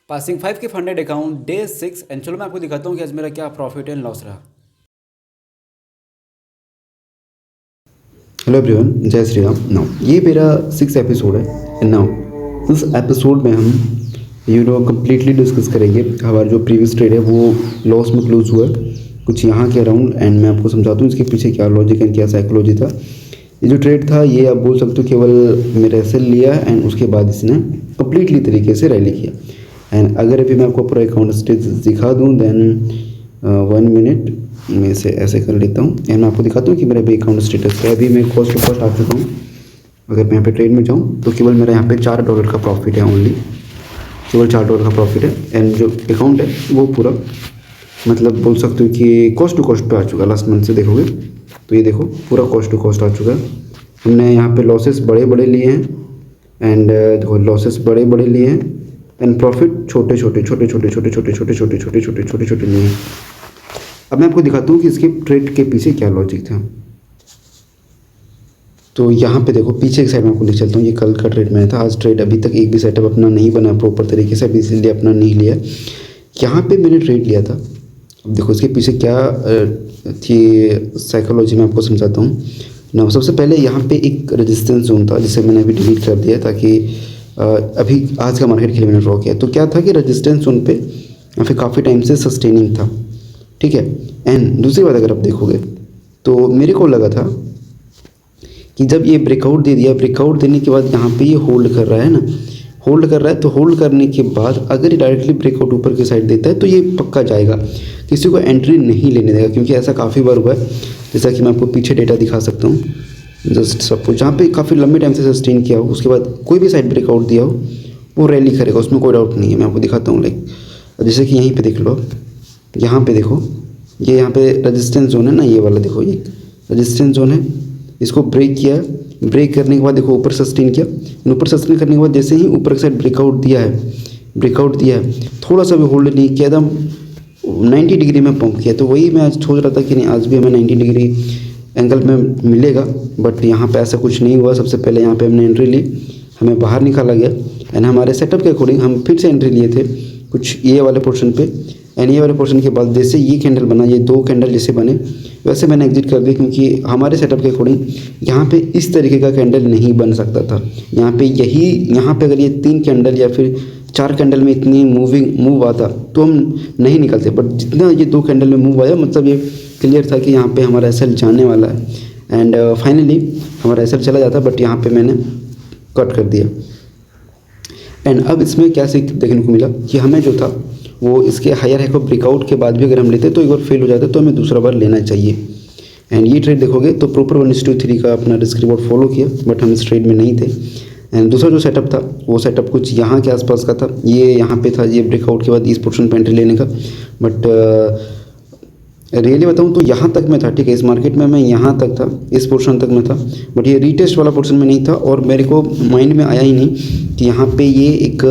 Passing 5 के funded account day 6 and चलो मैं आपको दिखाता हूँ कि आज मेरा क्या प्रॉफिट एंड लॉस रहा। हेलो एवरीवन, जय श्री राम। नाउ ये मेरा 6 एपिसोड है एंड नाउ इस एपिसोड में हम कम्प्लीटली डिस्कस करेंगे हमारा जो प्रीवियस ट्रेड है वो लॉस में क्लोज हुआ है कुछ यहाँ के अराउंड। एंड मैं आपको समझाता हूँ इसके पीछे क्या लॉजिक एंड क्या साइकोलॉजी था। ये जो ट्रेड था ये आप बोल सकते हो केवल मेरे सेल लिया एंड उसके बाद इसने कम्प्लीटली तरीके से रैली किया। एंड अगर अभी मैं आपको पूरा अकाउंट स्टेटस दिखा दूँ देन 1 मिनट मैं इसे ऐसे कर लेता हूँ एंड मैं आपको दिखाता हूँ कि मेरा भी अकाउंट स्टेटस है। अभी मैं कॉस्ट टू कॉस्ट आ चुका हूँ। अगर मैं यहाँ पे ट्रेड में जाऊँ तो केवल मेरा यहाँ पे $4 का प्रॉफिट है, ओनली केवल $4 का प्रॉफिट है। एंड जो अकाउंट है वो पूरा मतलब बोल सकते हो कि कॉस्ट टू कॉस्ट पे आ चुका है। लास्ट मंथ से देखोगे तो ये देखो पूरा कॉस्ट टू कॉस्ट आ चुका है। हमने यहाँ पे लॉसेस बड़े बड़े लिए हैं एंड देखो लॉसेस बड़े बड़े लिए हैं एंड प्रॉफिट छोटे छोटे लिए हैं। अब मैं आपको दिखाता हूँ कि इसके ट्रेड के पीछे क्या लॉजिक था। तो यहाँ पे देखो पीछे की साइड में आपको ले चलता हूँ। ये कल का ट्रेड में था। आज ट्रेड अभी तक एक भी सेटअप अपना नहीं बना प्रॉपर तरीके से, अभी इसलिए अपना नहीं लिया। यहाँ पे मैंने ट्रेड लिया था। अब देखो इसके पीछे क्या थी साइकोलॉजी में आपको समझाता हूँ ना। सबसे पहले यहाँ पे एक रेजिस्टेंस जोन था जिसे मैंने अभी डिलीट कर दिया ताकि अभी आज का मार्केट के लिए मैंने ड्रॉ किया। तो क्या था कि रेजिस्टेंस जोन पे या फिर काफ़ी टाइम से सस्टेनिंग था, ठीक है। एंड दूसरी बात अगर आप देखोगे तो मेरे को लगा था कि जब ये ब्रेकआउट दे दिया, ब्रेकआउट देने के बाद यहाँ पे ये होल्ड कर रहा है ना, होल्ड कर रहा है। तो होल्ड करने के बाद अगर ये डायरेक्टली ब्रेकआउट ऊपर की साइड देता है तो ये पक्का जाएगा, किसी को एंट्री नहीं लेने देगा। क्योंकि ऐसा काफ़ी बार हुआ है, जैसा कि मैं आपको पीछे डेटा दिखा सकता हूँ। जस्ट सपोज जहाँ पे काफ़ी लंबे टाइम से सस्टेन किया हो उसके बाद कोई भी साइड ब्रेकआउट दिया हो वो रैली करेगा, उसमें कोई डाउट नहीं है। मैं आपको दिखाता हूँ लाइक जैसे कि यहीं पे देख लो, यहाँ पे देखो ये यहाँ पे रेजिस्टेंस जोन है ना, ये वाला देखो ये रेजिस्टेंस जोन है। इसको ब्रेक किया, ब्रेक करने के बाद देखो ऊपर सस्टेन किया। ऊपर सस्टेन करने के बाद जैसे ही ऊपर की साइड ब्रेकआउट दिया है थोड़ा सा भी होल्ड नहीं किया, एकदम 90 डिग्री में पंप किया। तो वही मैं आज सोच रहा था कि नहीं आज भी हमें 90 डिग्री एंगल में मिलेगा, बट यहाँ पे ऐसा कुछ नहीं हुआ। सबसे पहले यहाँ पे हमने एंट्री ली, हमें बाहर निकाला गया एंड हमारे सेटअप के अकॉर्डिंग हम फिर से एंट्री लिए थे कुछ ये वाले पोर्शन पे। एंड ये वाले पोर्शन के बाद जैसे ये कैंडल बना, ये 2 कैंडल जैसे बने वैसे मैंने एग्जिट कर दिया। क्योंकि हमारे सेटअप के अकॉर्डिंग यहाँ पे इस तरीके का कैंडल नहीं बन सकता था। यहाँ पे अगर ये 3 कैंडल या फिर 4 कैंडल में इतनी मूव आता तो हम नहीं निकलते। बट जितना ये 2 कैंडल में मूव आया मतलब ये क्लियर था कि यहाँ पे हमारा एसएल जाने वाला है। एंड फाइनली हमारा एसएल चला जाता, बट यहाँ पे मैंने कट कर दिया। एंड अब इसमें क्या सीख देखने को मिला कि हमें जो था वो इसके हायर हाई को ब्रेकआउट के बाद भी अगर हम लेते तो एक बार फेल हो जाता तो हमें दूसरा बार लेना चाहिए। एंड ये ट्रेड देखोगे तो प्रॉपर 1:3 का अपना रिस्क रिवॉर्ड फॉलो किया, बट हम इस ट्रेड में नहीं थे। एंड दूसरा जो सेटअप था वो सेटअप कुछ यहाँ के आसपास का था। ये यहाँ पे था, ये ब्रेकआउट के बाद इस पोर्शन पे एंट्री लेने का। बट रियली बताऊँ तो यहाँ तक मैं था, ठीक है। इस मार्केट में मैं यहाँ तक था, इस पोर्शन तक मैं था, बट ये रीटेस्ट वाला पोर्शन में नहीं था। और मेरे को माइंड में आया ही नहीं कि यहाँ पे ये एक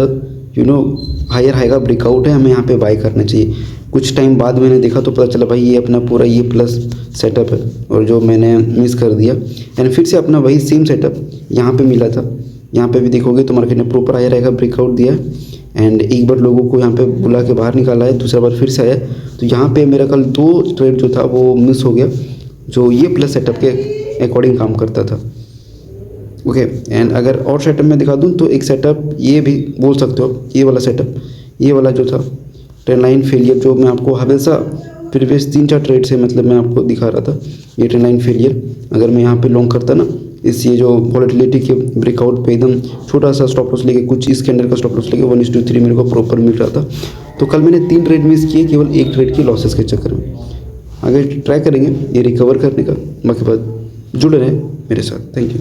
हायर हाई का ब्रेकआउट है, हमें यहाँ पे बाय करना चाहिए। कुछ टाइम बाद मैंने देखा तो पता चला भाई ये अपना पूरा ये प्लस सेटअप है और जो मैंने मिस कर दिया। एंड फिर से अपना वही सेम सेटअप यहाँ पे मिला था। यहाँ पे भी देखोगे तो मार्केट ने प्रॉपर हायर हाई का ब्रेकआउट दिया एंड एक बार लोगों को यहाँ पे बुला के बाहर निकाला है, दूसरा बार फिर से आया। तो यहाँ पे मेरा कल 2 ट्रेड जो था वो मिस हो गया, जो ये प्लस सेटअप के अकॉर्डिंग काम करता था। ओके। एंड अगर और सेटअप में दिखा दूँ तो एक सेटअप ये भी बोल सकते हो, ये वाला सेटअप, ये वाला जो था ट्रेंड लाइन फेलियर, जो मैं आपको हमेशा प्रीवियस 3-4 ट्रेड से मतलब मैं आपको दिखा रहा था, ये ट्रेंड लाइन फेलियर। अगर मैं यहाँ पे लॉन्ग करता ना इस ये जो वॉलेटिलिटी के ब्रेकआउट पे एकदम छोटा सा स्टॉप लॉस लेके, कुछ इस कैंडल का स्टॉप लॉस लेके 1:3 मेरे को प्रॉपर मिल रहा था। तो कल मैंने 3 ट्रेड मिस किए केवल एक ट्रेड की लॉसेस के चक्कर में। आगे ट्राई करेंगे ये रिकवर करने का। बाकी बात जुड़े रहें मेरे साथ। Thank you.